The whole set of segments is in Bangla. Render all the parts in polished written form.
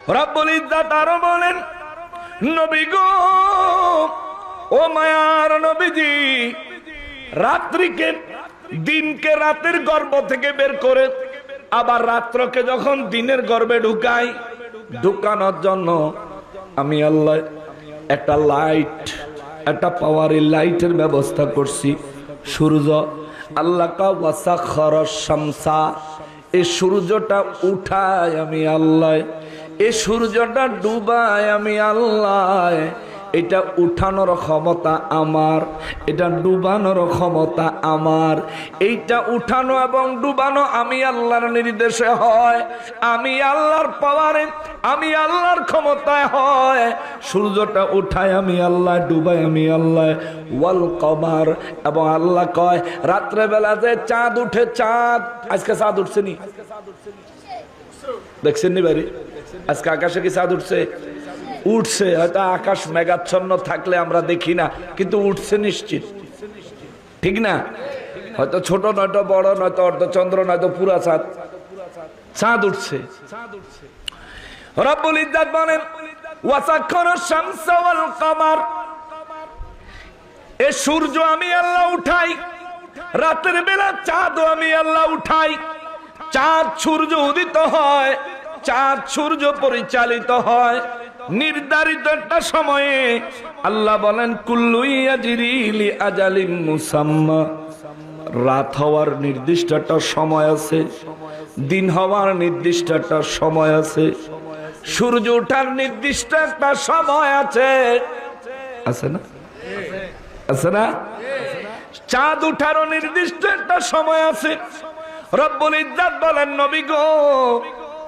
রব্বুল ইজ্জত আরো বলেন, নবী গো, ও মায়ার নবীজি, রাত্রিকে দিনকে রাতের গর্ভ থেকে বের করে আবার রাত্রকে যখন দিনের গর্ভে ঢুকাই, ঢুকানোর জন্য আমি আল্লাহ একটা লাইট, একটা পাওয়ারি লাইটের ব্যবস্থা করছি। সূর্য আল্লাহ কা ওয়াসাখারাশ শামসা, এই সূর্যটা উঠায় আমি আল্লাহ, এই সূর্যটা ডুবায় আমি আল্লাহ। এটা উঠানোর ক্ষমতা আমার, এটা ডুবানোর ক্ষমতা আমার। এইটা উঠানো এবং ডুবানো আমি আল্লাহর নির্দেশে হয়, আমি আল্লাহর পাওয়ারে, আমি আল্লাহর ক্ষমতায় হয়। সূর্যটা উঠায় আমি আল্লাহ, ডুবাই আমি আল্লাহ। ওয়াল কমার, এবং আল্লাহ কয় রাত্রে বেলা যে চাঁদ উঠে, চাঁদ আজকে চাঁদ উঠছে নি, দেখছেন নি বাড়ি? আজকে আকাশে কি চাঁদ উঠছে? উঠছে। হয়তো আকাশ মেঘাচ্ছন্ন থাকলে আমরা দেখি না, কিন্তু উঠছে নিশ্চিত, ঠিক না? হয়তো ছোট নয়তো বড়, নয়তো অর্ধচন্দ্র, নয়তো পুরা চাঁদ, চাঁদ উঠছে। রব্বুল ইজ্জত বলেন, ওয়াসাখারাশ শামসা ওয়াল কমার, এই সূর্য আমি আল্লাহ উঠাই, রাতের বেলা চাঁদও আমি আল্লাহ উঠাই। চাঁদ সূর্য উদিত হয়, চাঁদ সূর্য পরিচালিত হয় নির্ধারিত একটা সময়ে। আল্লাহ বলেন, কুল্লু ইয়াজরি লি আজালিম মুসাম্মা, রাত হওয়ার নির্দিষ্ট একটা সময় আছে, দিন হওয়ার নির্দিষ্ট একটা সময় আছে, সূর্য ওঠার নির্দিষ্ট একটা সময় আছে, আছে না? আছে না? চাঁদ উঠারও নির্দিষ্ট একটা সময় আছে। রব্বুল ইজ্জত বলেন, নবী গো,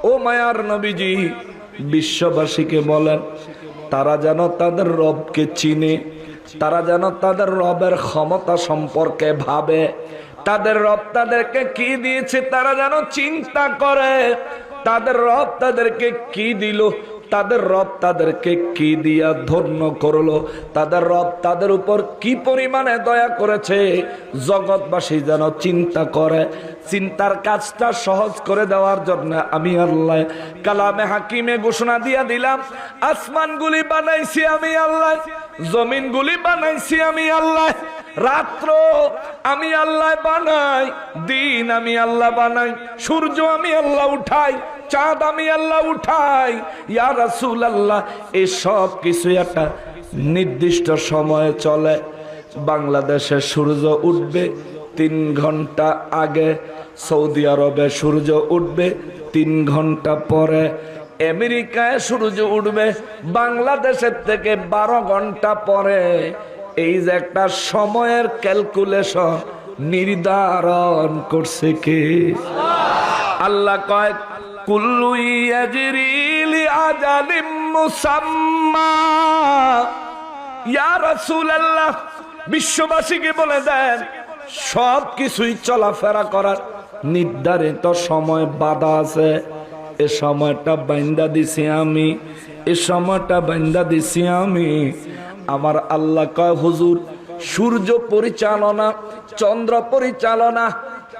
ও মায়ার নবীজি, বিশ্ববাসীকে বলেন তারা যেন তাদের রবকে চিনে, তারা যেন তাদের রবের ক্ষমতা সম্পর্কে ভাবে, তাদের রব তাদেরকে কি দিয়েছে তারা যেন চিন্তা করে, তাদের রব তাদেরকে কি দিল, তাদের রব তাদেরকে কি দিয়া ধন্য করলো, তাদের রব তাদের উপর কি পরিমাণে দয়া করেছে, জগৎবাসী যেন চিন্তা করে। চিন্তার কাজটা সহজ করে দেওয়ার জন্য আমি আল্লাহ কালামে হাকিমে ঘোষণা দিয়া দিলাম, আসমানগুলি বানাইছি আমি আল্লাহ, জমিনগুলি বানাইছি আমি আল্লাহ, রাত্র আমি আল্লাহ বানাই, দিন আমি আল্লাহ বানাই, সূর্য আমি আল্লাহ উঠাই, চাঁদ আমি আল্লাহ উঠাই। ইয়া রাসূলুল্লাহ, এই সব কিছু একটা নির্দিষ্ট সময়ে চলে। বাংলাদেশে সূর্য উঠবে 3 ঘন্টা আগে, সৌদি আরবে সূর্য উঠবে 3 ঘন্টা পরে, আমেরিকায় সূর্য উঠবে বাংলাদেশের থেকে 12 ঘন্টা পরে। এই যে একটা সময়ের ক্যালকুলেশন নির্ধারণ করছে কে? আল্লাহ কয়, কুল্লু ইয়াজরি লি আজালিম মুসাম্মা। ইয়া রাসূলুল্লাহ, বিশ্ববাসীকে বলে দেন সব কিছুই চলাফেরা করার নির্ধারিত সময় বাঁধা আছে। এ সময়টা বাইন্দা দিছি আমি, এ সময়টা বাইন্দা দিছি আমি। আমার আল্লাহ কয়, হুজুর, সূর্য পরিচালনা, চন্দ্র পরিচালনা,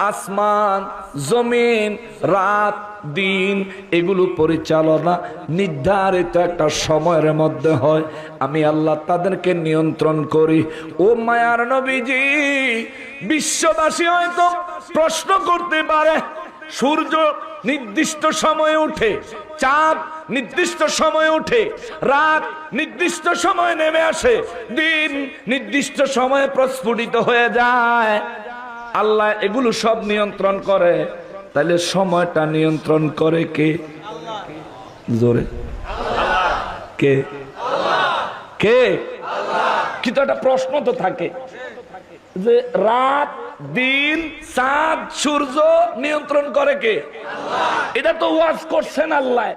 আসমান, জমিন, রাত, দিন, এগুলো পরিচালনা নির্ধারিত একটা সময়ের মধ্যে হয়। আমি আল্লাহ তাদেরকে নিয়ন্ত্রণ করি। ও মায়ার নবীজি, বিশ্ববাসী হয়তো প্রশ্ন করতে পারে, সূর্য নির্দিষ্ট সময়ে উঠে, চাঁদ নির্দিষ্ট সময়ে উঠে, রাত নির্দিষ্ট সময়ে নেমে আসে, দিন নির্দিষ্ট সময়ে প্রস্ফুটিত হয়ে যায়। আল্লাহ এগুলো সব নিয়ন্ত্রণ করে, তাহলে সময়টা নিয়ন্ত্রণ করে কে? জোরে কে? কে? কিন্তু একটা প্রশ্ন তো থাকে যে রাত, দিন, চাঁদ, সূর্য নিয়ন্ত্রণ করে কে? এটা তো ওয়াজ করছেন আল্লাহ।